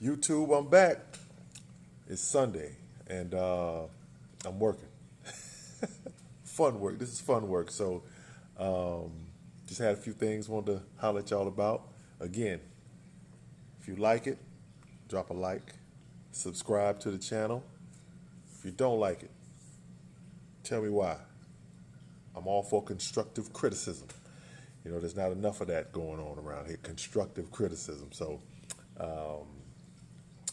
YouTube, I'm back. It's Sunday, and I'm working. Fun work. This is fun work. So, um, just had a few things wanted to holler at y'all about. Again, if you like it, drop a like, subscribe to the channel. If you don't like it, tell me why. I'm all for constructive criticism. You know, there's not enough of that going on around here. Constructive criticism. Um,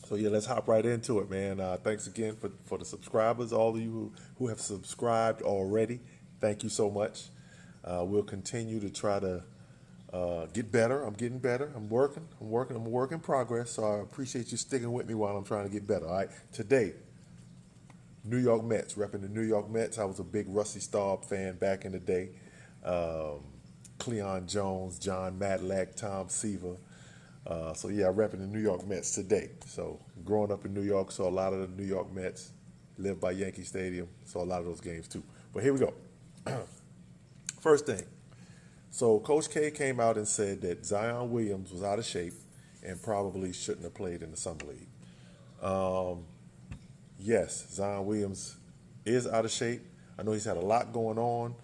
So yeah, let's hop right into it, man. Thanks again for the subscribers, all of you who have subscribed already. Thank you so much. We'll continue to try to get better. I'm getting better. I'm a work in progress. So I appreciate you sticking with me while I'm trying to get better. All right. Today, New York Mets, repping the New York Mets. I was a big Rusty Staub fan back in the day. Um, Cleon Jones, John Matlack, Tom Seaver. So yeah, I'm repping the New York Mets today. So growing up in New York, saw a lot of the New York Mets. Lived by Yankee Stadium, saw a lot of those games too. But here we go. First thing. So Coach K came out and said that Zion Williams was out of shape and probably shouldn't have played in the Summer League. Yes, Zion Williams is out of shape. I know he's had a lot going on.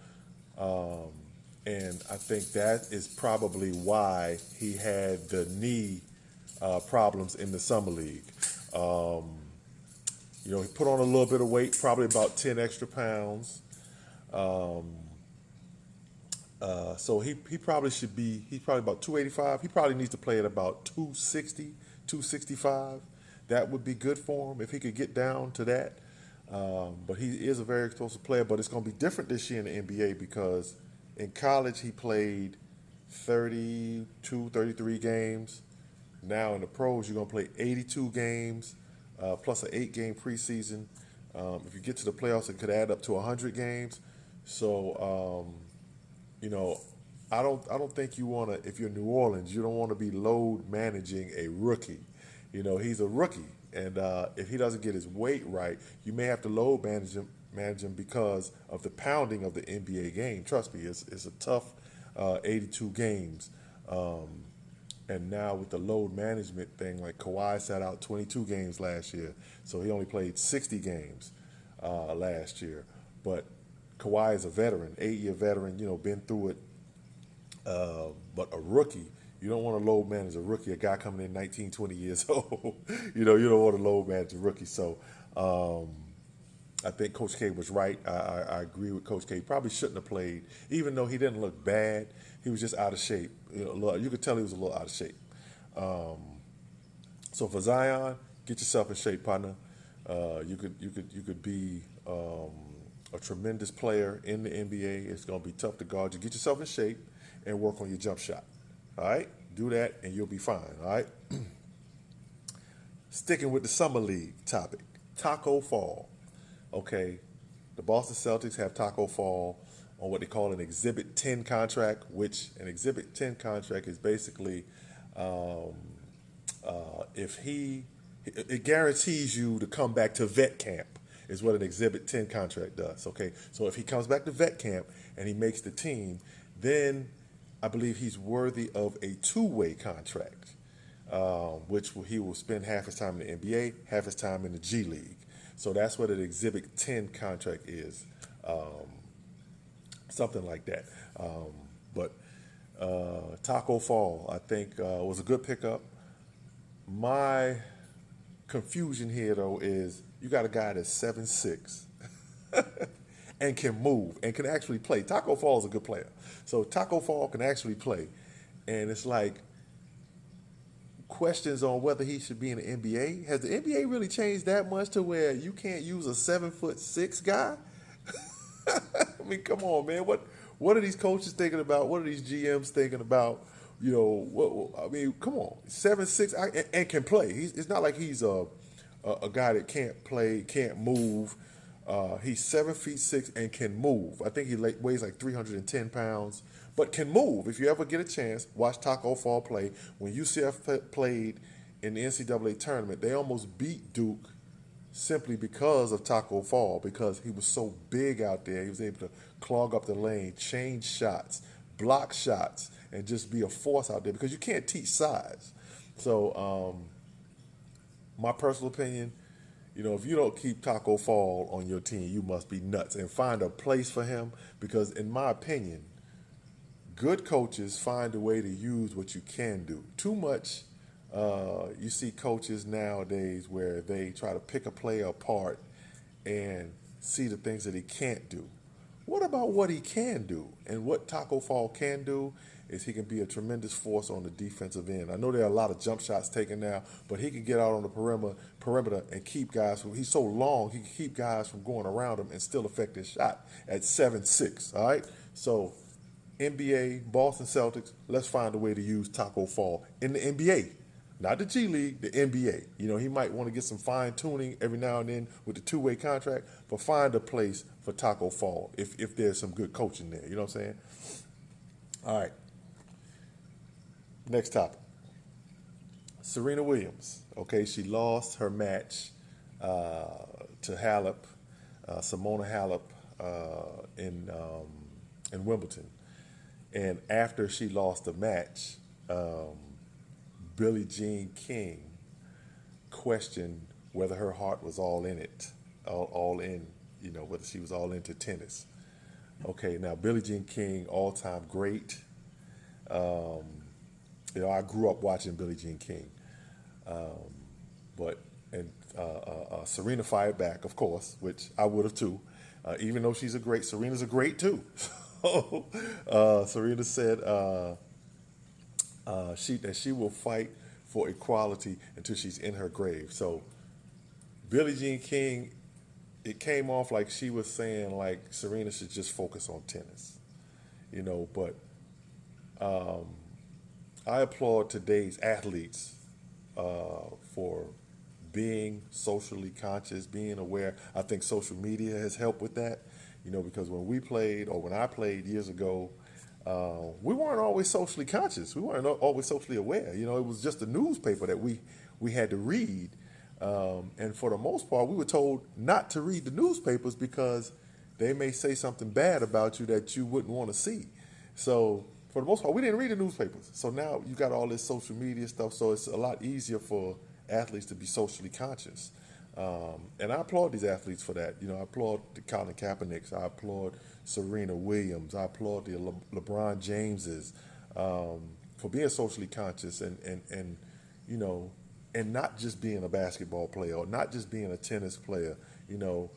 And I think that is probably why he had the knee problems in the Summer League. You know, he put on a little bit of weight, probably about 10 extra pounds. So he probably should be, he's probably about 285. He probably needs to play at about 260, 265. That would be good for him if he could get down to that. But he is a very explosive player, but it's going to be different this year in the NBA because in college, he played 32, 33 games. Now in the pros, you're going to play 82 games plus an 8-game preseason. If you get to the playoffs, it could add up to 100 games. So, you know, I don't think you want to, if you're New Orleans, you don't want to be load managing a rookie. You know, he's a rookie. And if he doesn't get his weight right, you may have to load manage him because of the pounding of the NBA game. Trust me, it's a tough 82 games. And now with the load management thing, like Kawhi sat out 22 games last year, so he only played 60 games last year. But Kawhi is a veteran, 8-year veteran, you know, been through it. But a rookie, you don't want to load manage a rookie, a guy coming in 19, 20 years old. You know, you don't want to load manage a rookie. So I think Coach K was right. I agree with Coach K. He probably shouldn't have played, even though he didn't look bad. He was just out of shape. You could tell he was a little out of shape. So for Zion, get yourself in shape, partner. You could be a tremendous player in the NBA. It's going to be tough to guard you. Get yourself in shape and work on your jump shot. All right? Do that and you'll be fine. All right? Sticking with the Summer League topic, Taco Fall. Okay, the Boston Celtics have Taco Fall on what they call an Exhibit 10 contract, which an Exhibit 10 contract is basically it guarantees you to come back to vet camp is what an Exhibit 10 contract does. Okay, so if he comes back to vet camp and he makes the team, then I believe he's worthy of a two-way contract, which he will spend half his time in the NBA, half his time in the G League. So that's what an Exhibit 10 contract is, something like that. But Taco Fall, I think, was a good pickup. My confusion here, though, is you got a guy that's 7'6", and can move and can actually play. Taco Fall is a good player. So Taco Fall can actually play. And it's like questions on whether he should be in the NBA. Has the NBA really changed that much to where you can't use a 7'6" guy? I mean, come on, man. What are these coaches thinking about? What are these GMs thinking about? You know, I mean, come on, 7'6" and can play. It's not like he's a guy that can't play, can't move. He's 7'6" and can move. I think he weighs like 310 pounds, but can move. If you ever get a chance, watch Taco Fall play. When UCF played in the NCAA tournament, they almost beat Duke simply because of Taco Fall, because he was so big out there. He was able to clog up the lane, change shots, block shots, and just be a force out there because you can't teach size. So my personal opinion, if you don't keep Taco Fall on your team, you must be nuts, and find a place for him, because in my opinion, good coaches find a way to use what you can do. Too much, you see coaches nowadays where they try to pick a player apart and see the things that he can't do. What about what he can do? And what Taco Fall can do is he can be a tremendous force on the defensive end. I know there are a lot of jump shots taken now, but he can get out on the perimeter and keep guys from, he's so long, he can keep guys from going around him and still affect his shot at 7'6", all right? So NBA, Boston Celtics, let's find a way to use Taco Fall in the NBA. Not the G League, the NBA. He might want to get some fine tuning every now and then with the two-way contract, but find a place for Taco Fall if there's some good coaching there. You know what I'm saying? All right. Next topic. Serena Williams. Okay, she lost her match to Halep, Simona Halep in Wimbledon. And after she lost the match, Billie Jean King questioned whether her heart was all in it, all in, whether she was all into tennis. Okay, now Billie Jean King, all-time great. I grew up watching Billie Jean King, Serena fired back, of course, which I would have too. Even though Serena's a great too. Serena said that she will fight for equality until she's in her grave. So Billie Jean King, it came off like she was saying like Serena should just focus on tennis, but I applaud today's athletes for being socially conscious, being aware. I think social media has helped with that, because when I played years ago, we weren't always socially conscious. We weren't always socially aware. It was just a newspaper that we had to read. And for the most part, we were told not to read the newspapers because they may say something bad about you that you wouldn't want to see. So for the most part, we didn't read the newspapers. So now you got all this social media stuff, so it's a lot easier for athletes to be socially conscious. And I applaud these athletes for that. I applaud the Colin Kaepernicks. I applaud Serena Williams. I applaud the LeBron Jameses for being socially conscious and not just being a basketball player or not just being a tennis player, not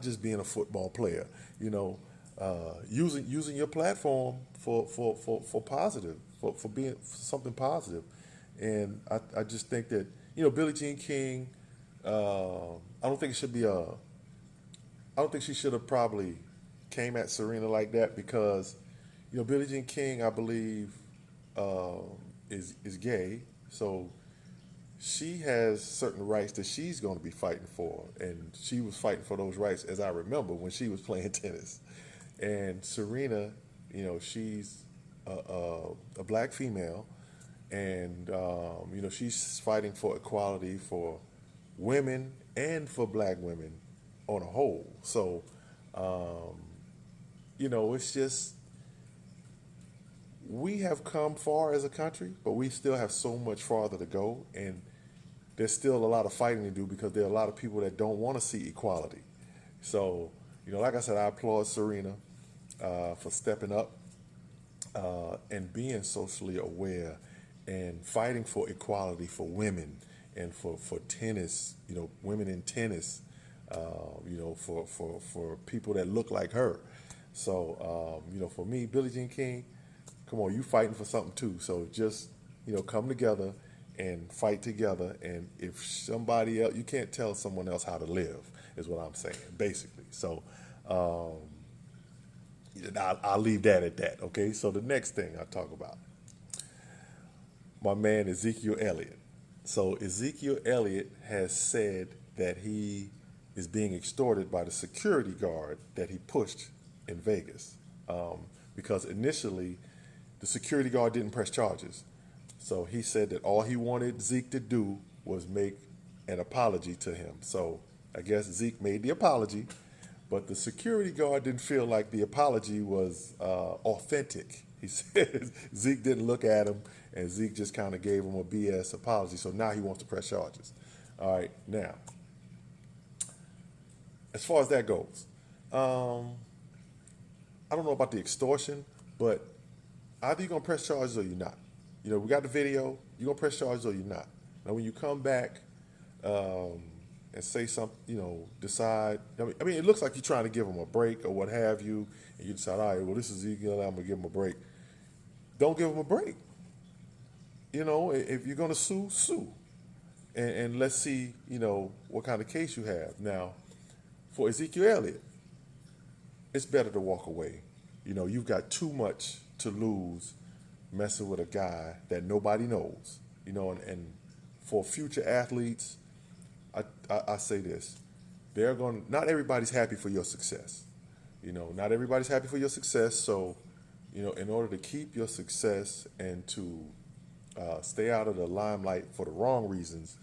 just being a football player, using your platform for positive, for being something positive. And I just think that, Billie Jean King, I don't think she should have probably came at Serena like that because, Billie Jean King, I believe, is gay. So she has certain rights that she's going to be fighting for. And she was fighting for those rights, as I remember, when she was playing tennis. And Serena, she's a black female. And, she's fighting for equality for women and for black women on a whole. So, it's just, we have come far as a country, but we still have so much farther to go. And there's still a lot of fighting to do because there are a lot of people that don't want to see equality. So, like I said, I applaud Serena for stepping up and being socially aware and fighting for equality for women and for tennis, women in tennis, for people that look like her. So, for me, Billie Jean King, come on, you fighting for something too. So just, come together and fight together. And if somebody else, you can't tell someone else how to live, is what I'm saying, basically. So I'll leave that at that, okay? So the next thing I talk about, my man Ezekiel Elliott. So Ezekiel Elliott has said that he is being extorted by the security guard that he pushed in Vegas because initially the security guard didn't press charges. So he said that all he wanted Zeke to do was make an apology to him. So I guess Zeke made the apology, but the security guard didn't feel like the apology was authentic. He said Zeke didn't look at him and Zeke just kind of gave him a BS apology. So now he wants to press charges. All right, now, as far as that goes, I don't know about the extortion, but either you're going to press charges or you're not. You know, we got the video, you're going to press charges or you're not. Now, when you come back and say something, you know, decide, I mean, it looks like you're trying to give them a break or what have you, and you decide, all right, well, this is Ezekiel, I'm going to give him a break. Don't give him a break. You know, if you're going to sue, sue. And let's see, you know, what kind of case you have. Now, for Ezekiel Elliott, it's better to walk away. You know, you've got too much to lose messing with a guy that nobody knows. You know, and for future athletes, I say this. Not everybody's happy for your success. You know, not everybody's happy for your success. So, you know, in order to keep your success and to stay out of the limelight for the wrong reasons,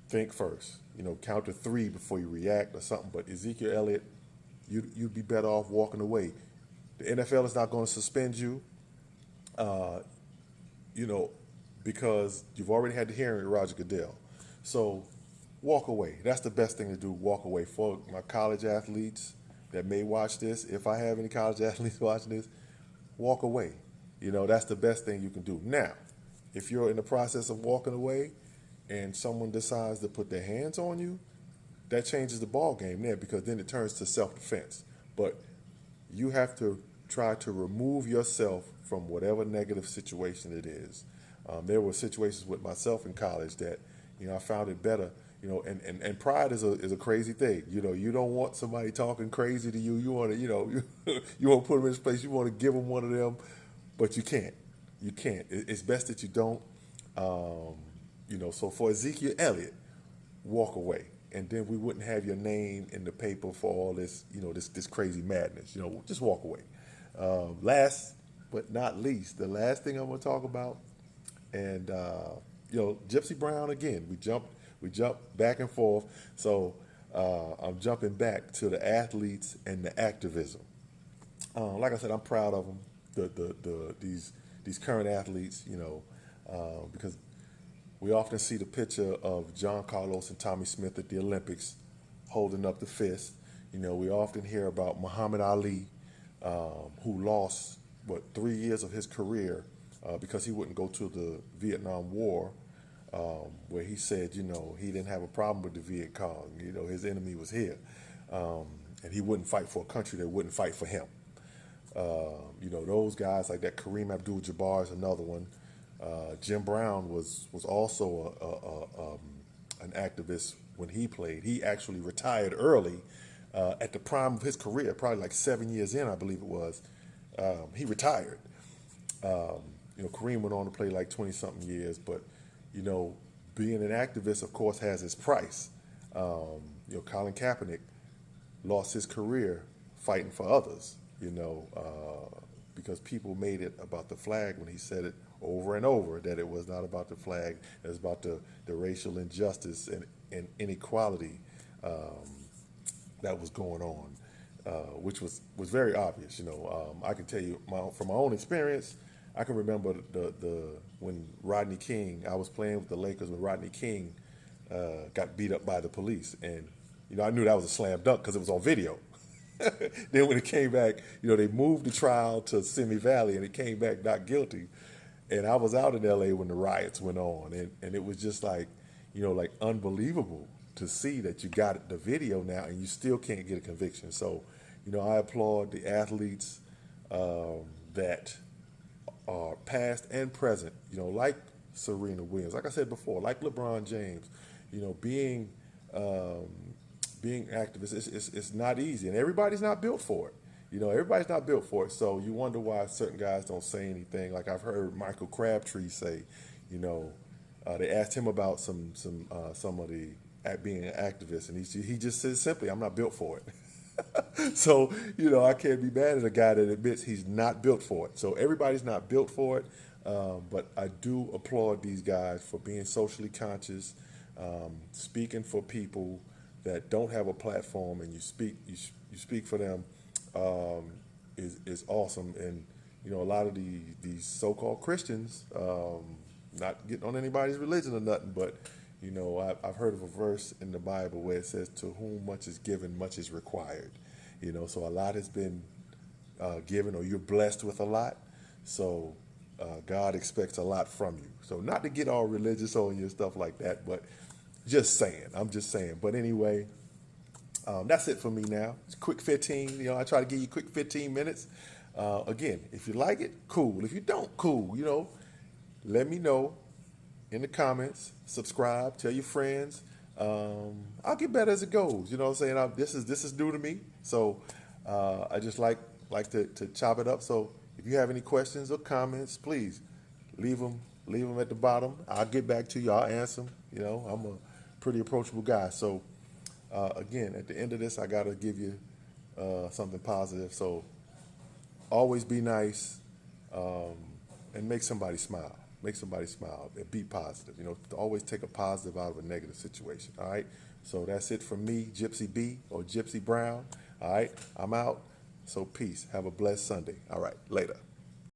think first. You know, count to 3 before you react or something. But Ezekiel Elliott, you'd be better off walking away. The NFL is not going to suspend you, you know, because you've already had the hearing with Roger Goodell. So walk away. That's the best thing to do, walk away. For my college athletes that may watch this, if I have any college athletes watching this, walk away. You know, that's the best thing you can do. Now, if you're in the process of walking away and someone decides to put their hands on you, that changes the ball game there, because then it turns to self-defense. But you have to try to remove yourself from whatever negative situation it is. There were situations with myself in college that, you know, I found it better, you know, and pride is a crazy thing. You know, you don't want somebody talking crazy to you. You want to, you know, you want to put them in this place. You want to give them one of them, but you can't. You can't. It's best that you don't. You know, so for Ezekiel Elliott, walk away. And then we wouldn't have your name in the paper for all this, you know, this crazy madness. You know, just walk away. Last but not least, the last thing I'm going to talk about, and you know, Gypsy Brown again. We jumped back and forth. So I'm jumping back to the athletes and the activism. Like I said, I'm proud of them. These current athletes, you know, because we often see the picture of John Carlos and Tommy Smith at the Olympics holding up the fist. You know, we often hear about Muhammad Ali, who lost, 3 years of his career because he wouldn't go to the Vietnam War, where he said, you know, he didn't have a problem with the Viet Cong. You know, his enemy was here. And he wouldn't fight for a country that wouldn't fight for him. You know, those guys like that. Kareem Abdul-Jabbar is another one. Jim Brown was also an activist when he played. He actually retired early at the prime of his career, probably like 7 years in, I believe it was. He retired. You know, Kareem went on to play like 20-something years, but, you know, being an activist, of course, has its price. You know, Colin Kaepernick lost his career fighting for others, you know, because people made it about the flag when he said it over and over, that it was not about the flag, it was about the racial injustice and inequality that was going on, which was very obvious. You know, I can tell you from my own experience, I can remember when Rodney King, I was playing with the Lakers when Rodney King got beat up by the police, and you know, I knew that was a slam dunk because it was on video. Then when it came back, you know, they moved the trial to Simi Valley, and it came back not guilty. And I was out in LA when the riots went on, and it was just like, you know, like unbelievable to see that you got the video now and you still can't get a conviction. So, you know, I applaud the athletes that are past and present, you know, like Serena Williams, like I said before, like LeBron James, you know, being activists, it's not easy, and everybody's not built for it. You know, everybody's not built for it, so you wonder why certain guys don't say anything. Like I've heard Michael Crabtree say, you know, they asked him about some of the being an activist, and he just says simply, "I'm not built for it." So, you know, I can't be mad at a guy that admits he's not built for it. So everybody's not built for it, but I do applaud these guys for being socially conscious, speaking for people that don't have a platform, and you speak for them. Is awesome. And a lot of these so-called Christians, not getting on anybody's religion or nothing, but I've heard of a verse in the Bible where it says, "To whom much is given, much is required." So a lot has been given, or you're blessed with a lot. So God expects a lot from you. So not to get all religious on you and stuff like that, but just saying. I'm just saying. But anyway, that's it for me now. It's quick 15. I try to give you quick 15 minutes. Again, if you like it, cool. If you don't, cool. Let me know in the comments. Subscribe. Tell your friends. I'll get better as it goes. You know what I'm saying? This is new to me. So I just like to chop it up. So if you have any questions or comments, please leave them at the bottom. I'll get back to you. I'll answer them. I'm a pretty approachable guy. So again, at the end of this, I got to give you something positive. So always be nice and make somebody smile. Make somebody smile and be positive. Always take a positive out of a negative situation. All right. So that's it from me, Gypsy B or Gypsy Brown. All right. I'm out. So peace. Have a blessed Sunday. All right. Later.